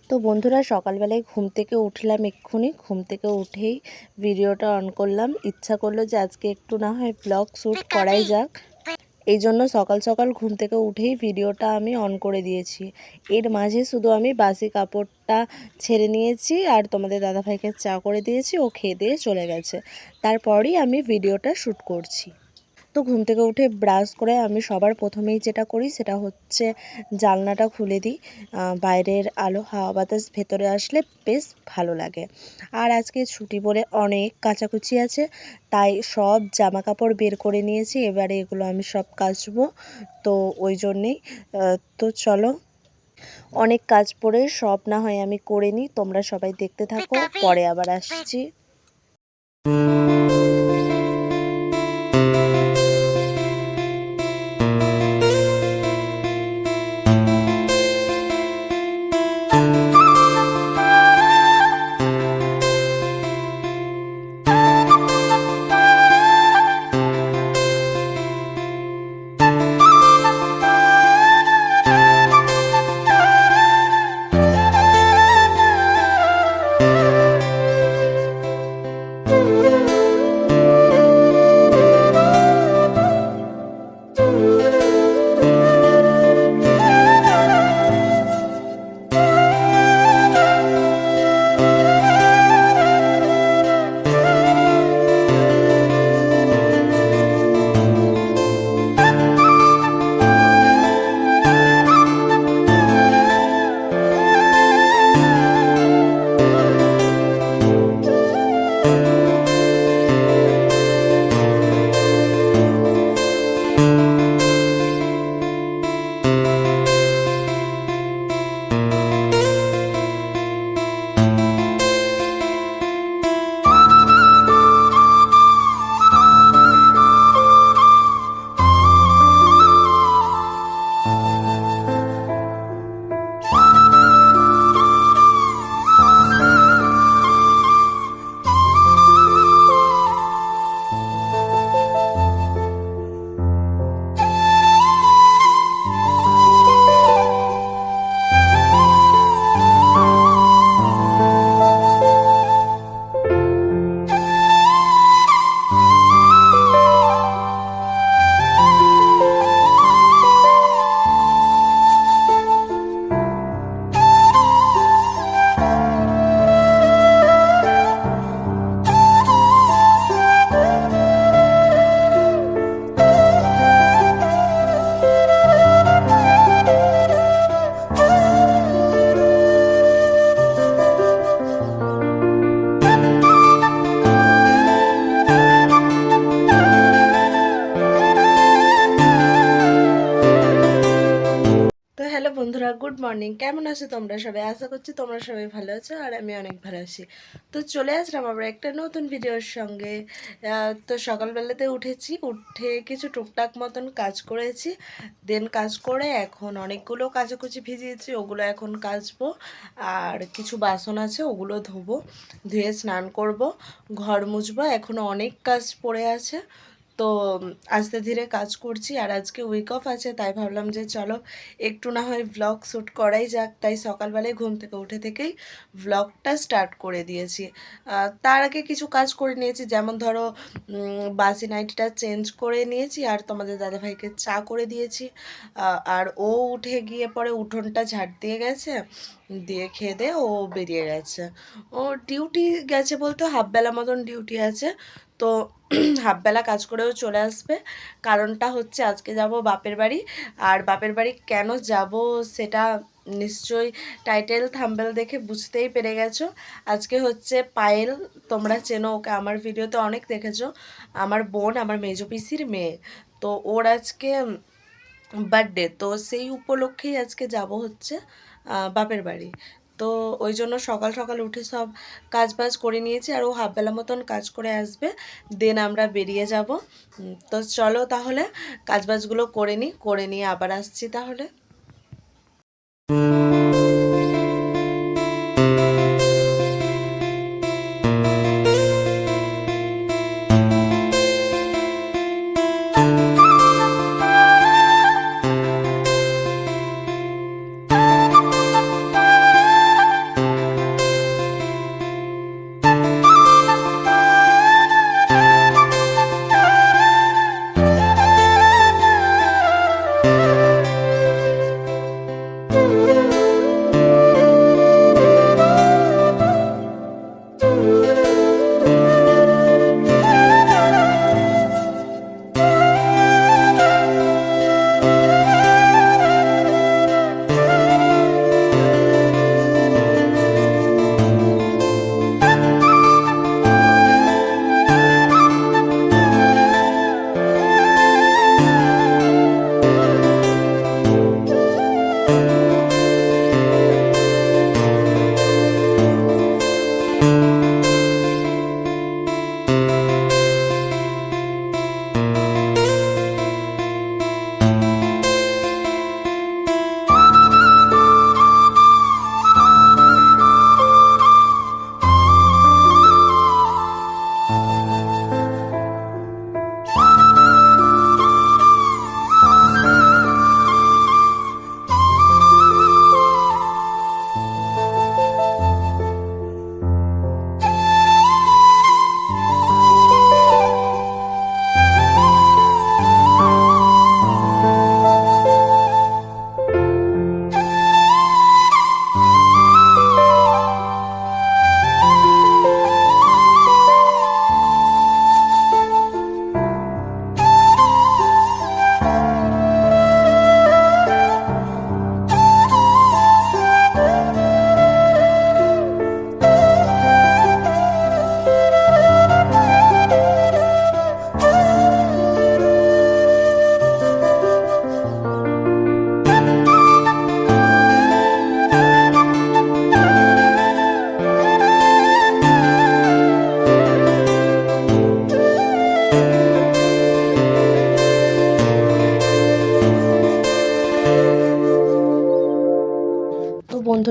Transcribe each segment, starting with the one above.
তো বন্ধুরা, সকালবেলায় ঘুম থেকে উঠলাম, এক্ষুনি ঘুম থেকে উঠেই ভিডিওটা অন করলাম। ইচ্ছা করলো যে আজকে একটু না হয় ব্লগ শ্যুট করাই যাক। এই জন্য সকাল সকাল ঘুম থেকে উঠেই ভিডিওটা আমি অন করে দিয়েছি। এর মাঝে শুধু আমি বাসি কাপড়টা ছেড়ে নিয়েছি আর তোমাদের দাদাভাইকে চা করে দিয়েছি, ও খেয়ে দিয়ে চলে গেছে। তারপরই আমি ভিডিওটা শ্যুট করছি। তো ঘুম থেকে উঠে ব্রাশ করে আমি সবার প্রথমেই যেটা করি সেটা হচ্ছে জানলাটা খুলে দিই। বাইরের আলো হাওয়া বাতাস ভেতরে আসলে বেশ ভালো লাগে। আর আজকে ছুটি বলে অনেক কাচাকুচি আছে, তাই সব জামা কাপড় বের করে নিয়েছি। এবারে এগুলো আমি সব কাচবো, তো ওই জন্যেই তো চলো, অনেক কাজ পড়ে সব না হয় আমি করে নিই। তোমরা সবাই দেখতে থাকো, পরে আবার আসছি। হ্যালো বন্ধুরা, গুড মর্নিং। কেমন আছো তোমরা সবাই? আশা করছি তোমরা সবাই ভালো আছো আর আমি অনেক ভালো আছি। তো চলে আসলাম আবার একটা নতুন ভিডিওর সঙ্গে। তো সকালবেলাতে উঠেছি, উঠে কিছু টুকটাক মতন কাজ করেছি। দেন কাজ করে এখন অনেকগুলো কাচাকুচি ভিজিয়েছি, ওগুলো এখন কাচবো। আর কিছু বাসন আছে, ওগুলো ধোবো, ধুয়ে স্নান করব, ঘর মুছবো। এখনও অনেক কাজ পড়ে আছে, তো আস্তে ধীরে কাজ করছি। আর আজকে উইক অফ আছে, তাই ভাবলাম যে চলো একটু না হয় ভ্লগ শ্যুট করাই যাক। তাই সকালবেলায় ঘুম থেকে উঠে থেকেই ভ্লগটা স্টার্ট করে দিয়েছি। তার আগে কিছু কাজ করে নিয়েছি, যেমন ধরো বাসি নাইটিটা চেঞ্জ করে নিয়েছি আর তোমাদের দাদাভাইকে চা করে দিয়েছি। আর ও উঠে গিয়ে পরে উঠোনটা ঝাড় দিয়ে গেছে, দিয়ে খেয়ে দিয়ে ও বেরিয়ে গেছে। ও ডিউটি গেছে বলতে হাফবেলা মতন ডিউটি আছে, তো হাফবেলা কাজ করেও চলে আসবে। কারণটা হচ্ছে আজকে যাব বাপের বাড়ি। আর বাপের বাড়ি কেন যাব সেটা নিশ্চয়ই টাইটেল থাম্বনেল দেখে বুঝতেই পেরে গেছো। আজকে হচ্ছে পায়েল, তোমরা চেনো ওকে, আমার ভিডিওতে অনেক দেখেছো, আমার বোন, আমার মেজো পিসির মেয়ে। তো ওর আজকে বার্থডে, তো সেই উপলক্ষেই আজকে যাব হচ্ছে বাপের বাড়ি। তো ওই জন্য সকাল সকাল উঠে সব কাজ বাজ করে নিয়েছি, আর ও হাফবেলা মতন কাজ করে আসবে, দেন আমরা বেরিয়ে যাব। তো চলো তাহলে কাজ বাজগুলো করে নিয়ে আবার আসছি তাহলে।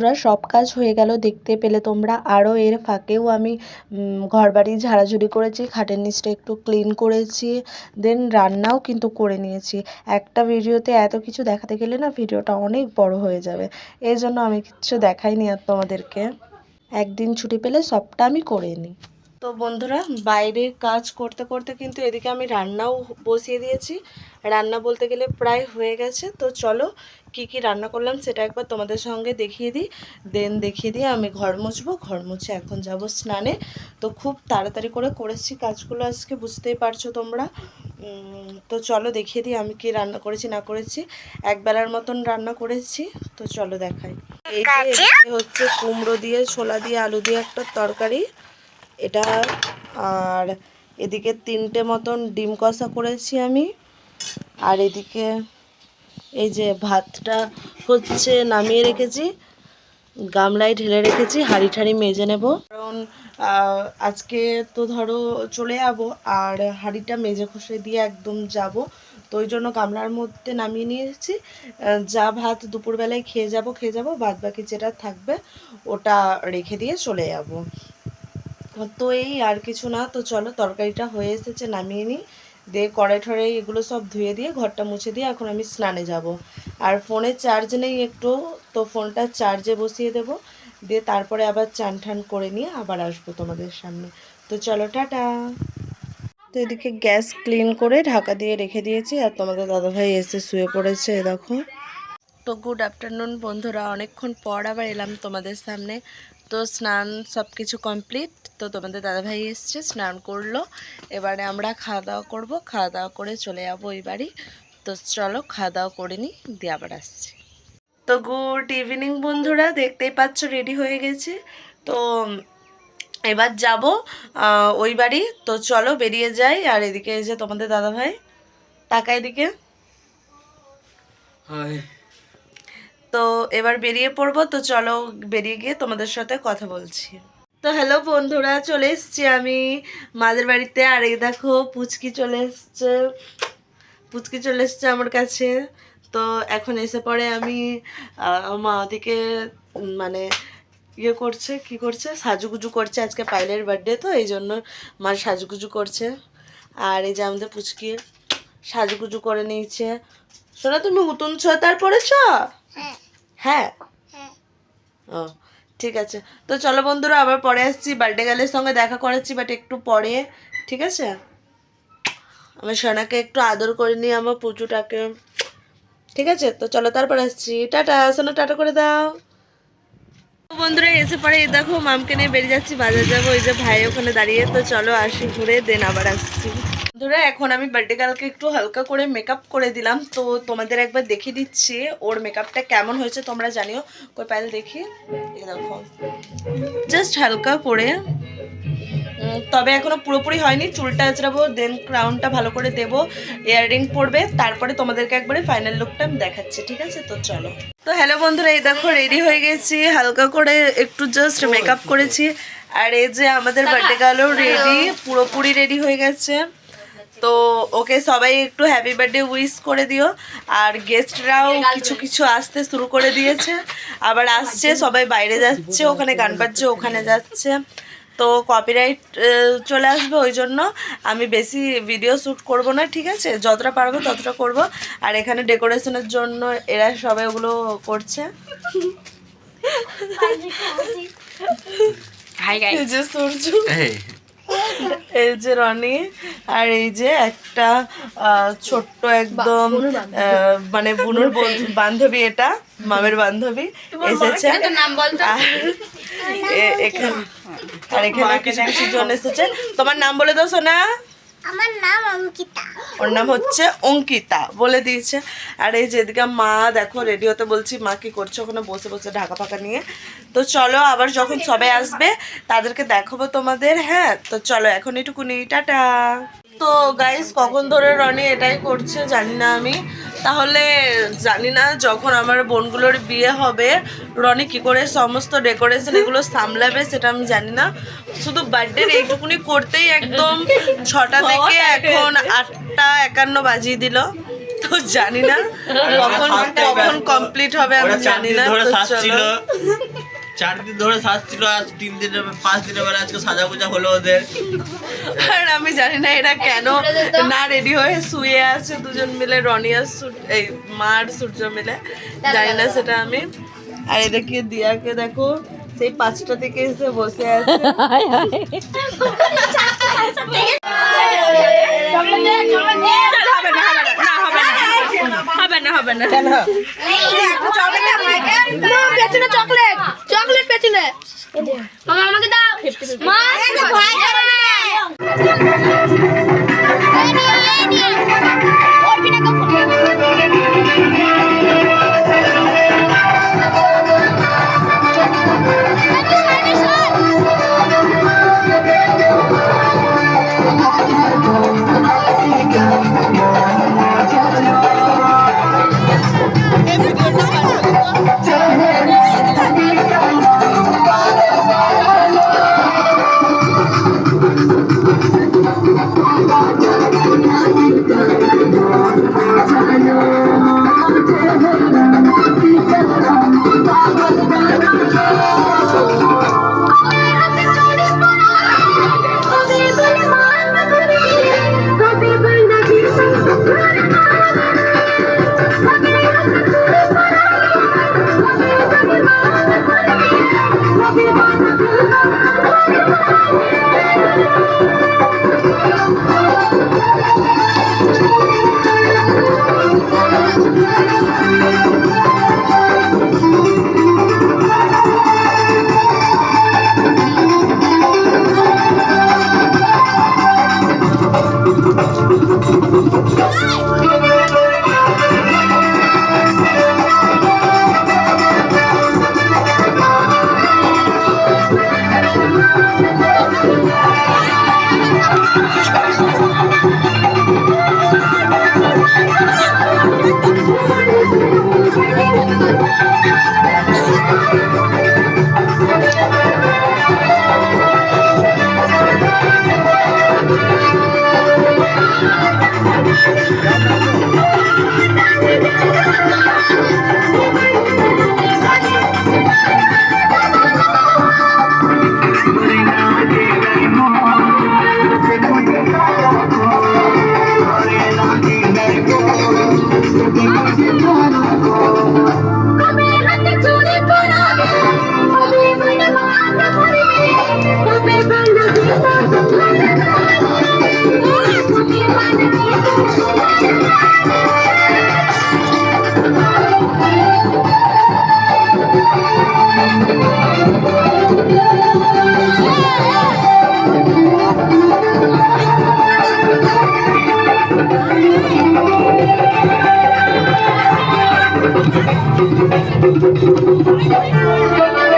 বন্ধুরা সব কাজ হয়ে গেল দেখতে পেলে তোমরা। আরও এর ফাঁকেও আমি ঘরবাড়ি ঝাড়াঝুড়ি করেছি, খাটের নিচটা একটু ক্লিন করেছি, দেন রান্নাও কিন্তু করে নিয়েছি। একটা ভিডিওতে এত কিছু দেখাতে গেলে না ভিডিওটা অনেক বড় হয়ে যাবে, এই জন্য আমি কিচ্ছু দেখাইনি আর তোমাদেরকে। একদিন ছুটি পেলে সবটা আমি করে নিই। তো বন্ধুরা বাইরে কাজ করতে করতে কিন্তু এদিকে আমি রান্নাও বসিয়ে দিয়েছি। রান্না বলতে গেলে প্রায় হয়ে গেছে। তো চলো কি কি রান্না করলাম সেটা একবার তোমাদের সঙ্গে দেখিয়ে দিই। দেন দেখিয়ে দিয়ে আমি ঘর মুছবো, ঘর মুছে এখন যাব স্নানে। তো খুব তাড়াতাড়ি করে করেছি কাজগুলো আজকে, বুঝতেই পারছো তোমরা। তো চলো দেখিয়ে দিই আমি কি রান্না করেছি না করেছি। একবেলার মতন রান্না করেছি, তো চলো দেখাই। এই যে হচ্ছে কুমড়ো দিয়ে ছোলা দিয়ে আলু দিয়ে একটা তরকারি এটা, আর এদিকে 3টে মতন ডিম কষা করেছি আমি। আর এদিকে এই যে ভাতটা হচ্ছে নামিয়ে রেখেছি, গামলায় ঢেলে রেখেছি, হাঁড়ি ঠাড়ি মেজে নেব, কারণ আজকে তো ধরো চলে যাব আর হাঁড়িটা মেজে ঘষে দিয়ে একদম যাব। তো ওই জন্য গামলার মধ্যে নামিয়ে নিয়েছি। যা ভাত দুপুরবেলায় খেয়ে যাব, বাদ বাকি যেটা থাকবে ওটা রেখে দিয়ে চলে যাব। তো এই আর কিছু না। তো চলো তরকারিটা হয়ে এসেছে, নামিয়ে নিই, দিয়ে কড়াই ঠড়াই এগুলো সব ধুয়ে দিয়ে ঘরটা মুছে দিয়ে এখন আমি স্নানে যাব। আর ফোনে চার্জ নেই একটু, তো ফোনটা চার্জে বসিয়ে দেব, দিয়ে তারপরে আবার চান ঠান করে নিয়ে আবার আসবো তোমাদের সামনে। তো চলো টাটা। তো এদিকে গ্যাস ক্লিন করে ঢাকা দিয়ে রেখে দিয়েছি, আর তোমাদের দাদাভাই এসে শুয়ে পড়েছে দেখো। তো গুড আফটারনুন বন্ধুরা, অনেকক্ষণ পর আবার এলাম তোমাদের সামনে। তো স্নান সব কিছু কমপ্লিট। তো তোমাদের দাদাভাই এসছে, স্নান করলো, এবারে আমরা খাওয়া দাওয়া করবো, খাওয়া দাওয়া করে চলে যাবো ওই বাড়ি। তো চলো খাওয়া দাওয়া করে নিই, দিয়ে আবার আসছি। তো গুড ইভিনিং বন্ধুরা, দেখতেই পাচ্ছ রেডি হয়ে গেছি। তো এবার যাব ওই বাড়ি। তো চলো বেরিয়ে যাই। আর এদিকে এই যে তোমাদের দাদাভাই, টাকা এদিকে। তো এবার বেরিয়ে পড়বো। তো চলো বেরিয়ে গিয়ে তোমাদের সাথে কথা বলছি। তো হ্যালো বন্ধুরা, চলে এসছি আমি মাদের বাড়িতে। আর এই দেখো পুচকি চলে এসছে, পুচকি চলে এসছে আমার কাছে। তো এখন এসে পরে আমি মা ওদিকে মানে ইয়ে করছে, কি করছে, সাজুগুজু করছে। আজকে পায়েলের বার্থডে, তো এই জন্য মা সাজুগুজু করছে। আর এই যে আমাদের পুচকি সাজুগুজু করে নিয়েছে। শোনা তুমি উতুন সোয়েটার পরেছ? হ্যাঁ, ও ঠিক আছে। তো চলো বন্ধুরা আবার পরে আসছি। বার্থডে গার্লের সঙ্গে দেখা করেছি, বাট একটু পরে, ঠিক আছে। আমি সোনাকে একটু আদর করে নিই, আমার পুচুটাকে, ঠিক আছে। তো চলো তারপর আসছি, টাটা। সোনা টাটা করে দাও। বন্ধুরা এসে পরে এই দেখো মামকে নিয়ে বেরিয়ে যাচ্ছি, বাজার যাবো। ওই যে ভাই ওখানে দাঁড়িয়ে। তো চলো আসি ঘুরে, দেন আবার আসছি। বন্ধুরা এখন আমি বার্থডে গার্লকে একটু হালকা করে মেকআপ করে দিলাম। তো তোমাদের একবার দেখিয়ে দিচ্ছি ওর মেকআপটা কেমন হয়েছে, তোমরা জানিও। কই পাইল দেখি, এই দেখো জাস্ট হালকা করে, তবে এখনো পুরোপুরি হয়নি। চুলটা আঁচড়াবো, দেন ক্রাউনটা ভালো করে দেবো, ইয়াররিং পরবে, তারপরে তোমাদেরকে একবারে ফাইনাল লুকটা আমি দেখাচ্ছি, ঠিক আছে। তো চলো। তো হ্যালো বন্ধুরা, এই দেখো রেডি হয়ে গেছি, হালকা করে একটু জাস্ট মেকআপ করেছি। আর এই যে আমাদের বার্থডে গার্লও রেডি, পুরোপুরি রেডি হয়ে গেছে। তো ওকে সবাই একটু হ্যাপি বার্থডে উইশ করে দিও। আর গেস্টরাও কিছু কিছু আসতে শুরু করে দিয়েছে, আবার আসছে, সবাই বাইরে যাচ্ছে, ওখানে গান বাজছে, ওখানে যাচ্ছে। তো কপিরাইট চলে আসবে, ওই জন্য আমি বেশি ভিডিও শ্যুট করব না, ঠিক আছে। যতটা পারবো ততটা করব। আর এখানে ডেকোরেশনের জন্য এরা সবাই ওগুলো করছে। এই যে সূর্য, এই যে রনি, আর এই যে একটা ছোট্ট একদম মানে বুনুর বান্ধবী, এটা মামের বান্ধবী এসেছে। আর এখানে কিছু কিছু জন এসেছে। তোমার নাম বলে দাও সোনা। আমার নাম অঙ্কিতা। ওর নাম হচ্ছে অঙ্কিতা, বলে দিয়েছে। আর এই যেদিকে মা দেখো রেডি হতে বলছি, মা কি করছে ওখানে বসে বসে ঢাকা ফাঁকা নিয়ে। তো চলো আবার যখন সবাই আসবে তাদেরকে দেখাবো তোমাদের। হ্যাঁ তো চলো এখন এটুকুনি, টাটা। তো গাইস কখন ধরে রনি এটাই করছে জানি না আমি, তাহলে জানি না যখন আমার বোনগুলোর বিয়ে হবে রনি কি করে সমস্ত ডেকোরেশন এগুলো সামলাবে সেটা আমি জানি না। শুধু বার্থডের এইটুকুনি করতেই একদম 6টা থেকে এখন 8:51 বাজিয়ে দিল। তো জানি না কখন কমপ্লিট হবে, আমি জানি না। তো চলো। 4 দিন ধরে সাজছিল, আজ 3 দিনের 5 দিনের বেলা আজকে সাজা পূজা হলো ওদের। আর আমি জানি না এরা কেন না রেডি হয়ে শুয়ে আছে দুজন মিলে, রনি আর এই মার সূর্য মিলে, জানি না সেটা আমি। আর এদিকে দিয়াকে দেখো সেই 5টা থেকে এসে বসে আছে। হবে না কেন? পেছনে চকলেট চকলেট পেছনে মামা আমাকে দাও মা ভাই যাবে না ওর বিনা কো Thank you.